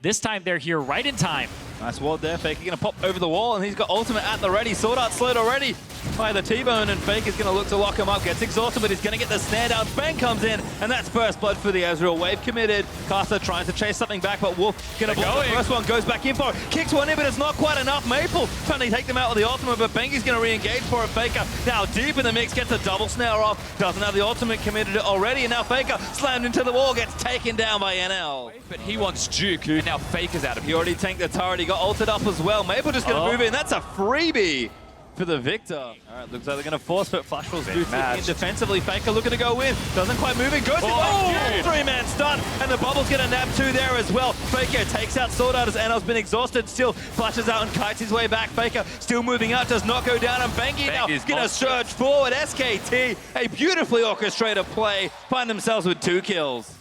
This time they're here right in time. Nice ward there. Faker going to pop over the wall, and he's got ultimate at the ready. Sword Art slowed already by the T-Bone, and Faker's going to look to lock him up. Gets exhausted, but he's going to get the snare down. Bang comes in, and that's first blood for the Ezreal. Wave committed. Caster trying to chase something back, but Wolf going to block the first one. Goes back in for it. Kicks one in, but it's not quite enough. Maple trying to take them out with the ultimate, but Bengi's going to re-engage for it. Faker now deep in the mix. Gets a double snare off. Doesn't have the ultimate committed already, and now Faker slammed into the wall. Gets taken down by NL. But he wants Duke, and now Faker's out of He already tanked the turret. He got ulted up as well. Maple just going to move in. That's a freebie for the victor. All right, looks like they're going to force, but Flash Rolls do fit in defensively. Faker looking to go in. Doesn't quite move in. Goes in. Three-man stun, and the bubble's going to nab two there as well. Faker takes out Sword Art as NL's been exhausted. Still flashes out and kites his way back. Faker still moving out, does not go down, and Bengi now going to surge forward. SKT, a beautifully orchestrated play, find themselves with 2 kills.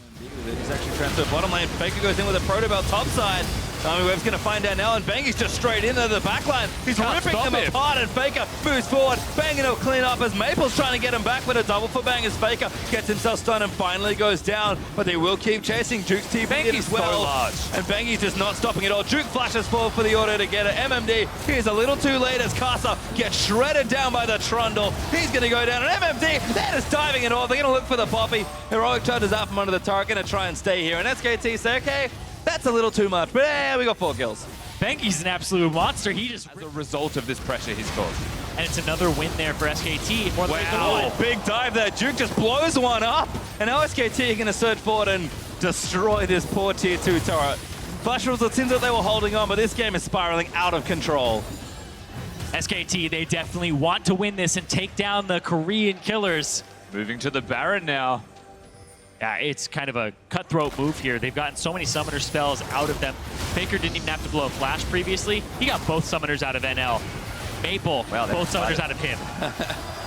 He's actually transferred bottom lane. Faker goes in with a Proto Belt top side. Webb's going to find out now, and Bengi's just straight into the back line. He's ripping them apart, and Faker moves forward. Banging will clean up as Maple's trying to get him back with a double foot bang as Faker gets himself stunned and finally goes down. But they will keep chasing. Duke's TP as well. So large. And Bengi's just not stopping at all. Duke flashes forward for the auto to get it. MMD, he's a little too late as Casa gets shredded down by the Trundle. He's going to go down, and MMD, they're just diving it off. They're going to look for the Poppy. Heroic charges out from under the turret, going to try and stay here. And SKT say, okay, that's a little too much, but yeah, we got 4 kills. Bengi's an absolute monster. He just as a result of this pressure he's caused. And it's another win there for SKT. Wow, big dive there. Duke just blows one up, and now SKT are going to surge forward and destroy this poor tier 2 turret. Flash Rolls, it seems that they were holding on, but this game is spiraling out of control. SKT, they definitely want to win this and take down the Korean killers. Moving to the Baron now. Yeah, it's kind of a cutthroat move here. They've gotten so many summoner spells out of them. Faker didn't even have to blow a flash previously. He got both summoners out of NL. Maple, both summoners out of him.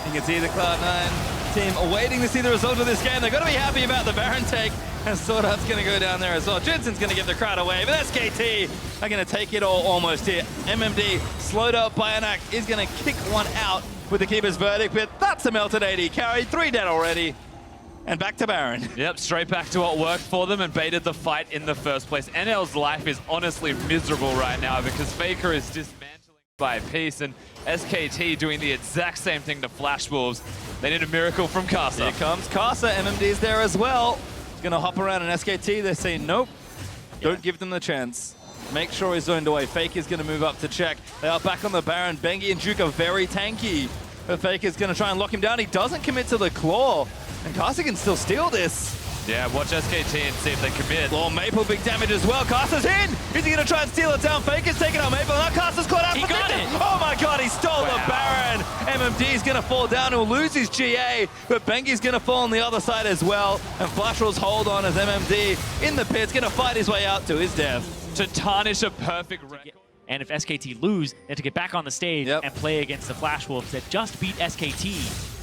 You can see the Cloud9 team waiting to see the result of this game. They're going to be happy about the Baron take, and Sword Art's going to go down there as well. Jensen's going to give the crowd away, but SKT are going to take it all almost here. MMD, slowed up by Anak, is going to kick one out with the Keeper's Verdict, but that's a melted AD carry. 3 dead already. And back to Baron. Yep, straight back to what worked for them and baited the fight in the first place. NL's life is honestly miserable right now because Faker is dismantling by piece, and SKT doing the exact same thing to Flash Wolves. They need a miracle from Casa. Here comes Casa. MMD's there as well. He's going to hop around, and SKT, they say nope. Don't give them the chance. Make sure he's zoned away. Faker's going to move up to check. They are back on the Baron. Bengi and Duke are very tanky. But Faker's going to try and lock him down. He doesn't commit to the claw. And Casa can still steal this. Yeah, watch SKT and see if they commit. Claw Maple, big damage as well. Casa's in! Is he going to try and steal it down? Faker's taking out Maple. Now Casa's caught out. He got it! Oh my god, he stole the Baron! MMD's going to fall down. He'll lose his GA, but Bengi's going to fall on the other side as well. And Flash Rolls hold on as MMD in the pit's going to fight his way out to his death. To tarnish a perfect record. And if SKT lose, they have to get back on the stage and play against the Flash Wolves that just beat SKT.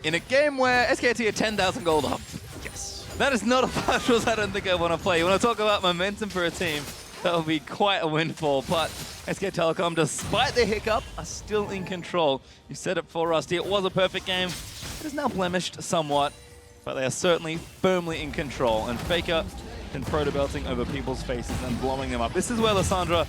In a game where SKT are 10,000 gold up. Yes. That is not a Flash Rolls I don't think I want to play. You want to talk about momentum for a team, that will be quite a windfall. But SK Telecom, despite the hiccup, are still in control. You said it for Rusty. It was a perfect game. It is now blemished somewhat, but they are certainly firmly in control. And Faker and proto-belting over people's faces and blowing them up. This is where Lissandra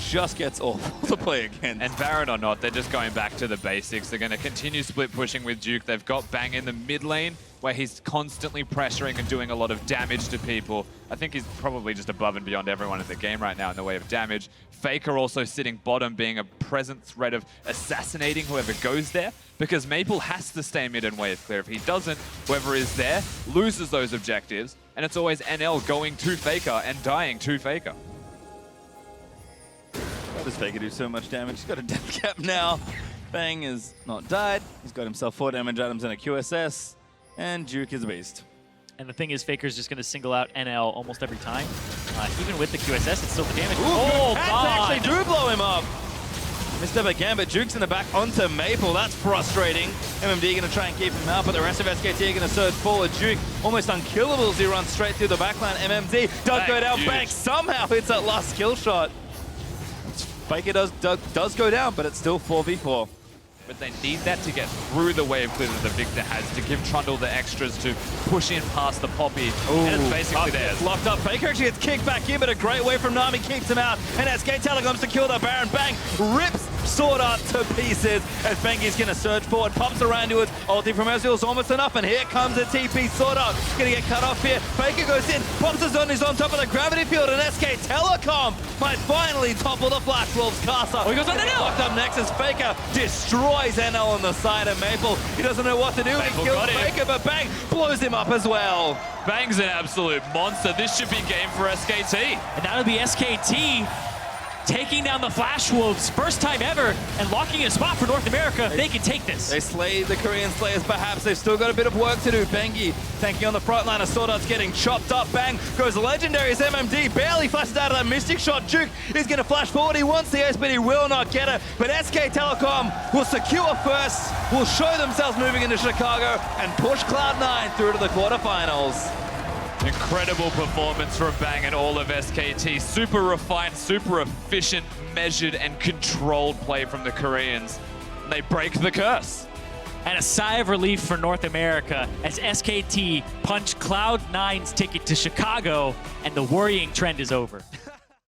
just gets awful to play against. And Baron or not, they're just going back to the basics. They're going to continue split pushing with Duke. They've got Bang in the mid lane, where he's constantly pressuring and doing a lot of damage to people. I think he's probably just above and beyond everyone in the game right now in the way of damage. Faker also sitting bottom, being a present threat of assassinating whoever goes there, because Maple has to stay mid and wave clear. If he doesn't, whoever is there loses those objectives, and it's always NL going to Faker and dying to Faker. Why does Faker do so much damage? He's got a death cap now. Bang is not died. He's got himself 4 damage items and a QSS. And Duke is a beast. And the thing is, Faker's just going to single out NL almost every time. Even with the QSS, it's still the damage. Ooh, oh, God! Actually do blow him up. Misstep again, but Duke's in the back onto Maple. That's frustrating. MMD going to try and keep him out, but the rest of SKT are going to surge forward. Duke almost unkillable as he runs straight through the backline. MMD does go down. Bang somehow hits that last kill shot. Faker does go down, but it's still 4v4. But they need that to get through the wave clear that the Victor has to give Trundle the extras to push in past the Poppy. And it's basically theirs. Locked up. Faker actually gets kicked back in, but a great way from Nami keeps him out. And SK Telecom secure the Baron. Bang rips Sword Art to pieces as Bengi's going to surge forward, pumps around to it. Ulti from Ezreal's almost enough, and here comes a TP. Sword Art going to get cut off here. Faker goes in, pops his on, he's on top of the gravity field, and SK Telecom might finally topple the Flash Wolves castle. He goes on the nail. Locked up next as Faker destroys NL on the side of Maple. He doesn't know what to do. Maple He kills got him. Faker, but Bang blows him up as well. Bang's an absolute monster. This should be game for SKT. And that'll be SKT taking down the Flash Wolves, first time ever, and locking in a spot for North America. They can take this. They slayed the Korean Slayers, perhaps. They've still got a bit of work to do. Bengi tanking on the front line. Sword Art's getting chopped up. Bang goes legendary as MMD. Barely flashes out of that Mystic Shot. Duke is going to flash forward. He wants the ace, but he will not get it. But SK Telecom will secure first, will show themselves moving into Chicago, and push Cloud9 through to the quarterfinals. Incredible performance from Bang and all of SKT. Super refined, super efficient, measured, and controlled play from the Koreans. They break the curse. And a sigh of relief for North America as SKT punched Cloud9's ticket to Chicago, and the worrying trend is over.